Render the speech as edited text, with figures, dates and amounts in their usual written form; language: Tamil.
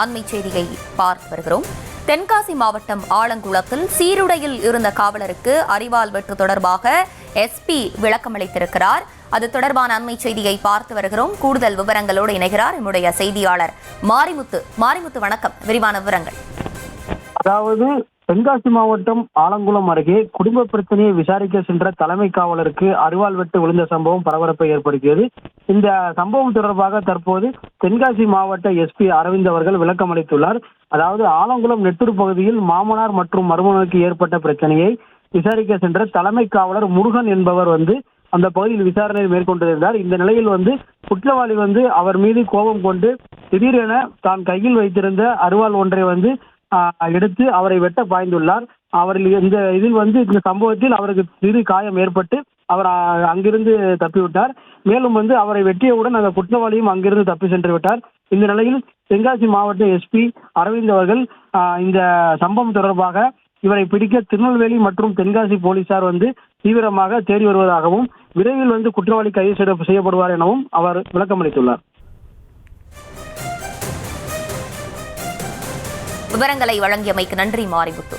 அண்மை செய்தியை பார்த்து வருகிறோம். தென்காசி மாவட்டம் ஆலங்குளத்தில் சீருடையில் இருந்த காவலருக்கு அரிவாள் வெட்டு தொடர்பாக எஸ்பி விளக்கமளித்திருக்கிறார். அது தொடர்பான அண்மை செய்தியை பார்த்து வருகிறோம். கூடுதல் விவரங்களோடு இணைகிறார் நம்முடைய செய்தியாளர் மாரிமுத்து. மாரிமுத்து, வணக்கம். விரிவான விவரங்கள். அதாவது தென்காசி மாவட்டம் ஆலங்குளம் அருகே குடும்ப பிரச்சனையை விசாரிக்க சென்ற தலைமை காவலருக்கு அரிவாள் வெட்டு விழுந்த சம்பவம் பரபரப்பை ஏற்படுத்தியது. இந்த சம்பவம் தொடர்பாக தற்போது தென்காசி மாவட்ட எஸ்பி அரவிந்த் அவர்கள் விளக்கம் அளித்துள்ளார். அதாவது ஆலங்குளம் நெட்டூர் பகுதியில் மாமனார் மற்றும் மருமகனுக்கு ஏற்பட்ட பிரச்சனையை விசாரிக்க சென்ற தலைமை காவலர் முருகன் என்பவர் அந்த பகுதியில் விசாரணை மேற்கொண்டிருந்தார். இந்த நிலையில் குற்றவாளி அவர் மீது கோபம் கொண்டு திடீரென தான் கையில் வைத்திருந்த அரிவாள் ஒன்றை எடுத்து அவரை வெட்ட பாய்ந்துள்ளார். அவரில் இந்த சம்பவத்தில் அவருக்கு சிறு காயம் ஏற்பட்டு அவர் அங்கிருந்து தப்பிவிட்டார். மேலும் அவரை வெட்டியவுடன் அந்த குற்றவாளியும் அங்கிருந்து தப்பி சென்று விட்டார். இந்த நிலையில் தென்காசி மாவட்ட எஸ்பி அரவிந்த் அவர்கள் இந்த சம்பவம் தொடர்பாக இவரை பிடிக்க திருநெல்வேலி மற்றும் தென்காசி போலீசார் தீவிரமாக தேடி வருவதாகவும் விரைவில் குற்றவாளி கைது செய்யப்படுவார் எனவும் அவர் விளக்கமளித்துள்ளார். விவரங்களை வழங்கியமைக்கு நன்றி மாரிமுத்து.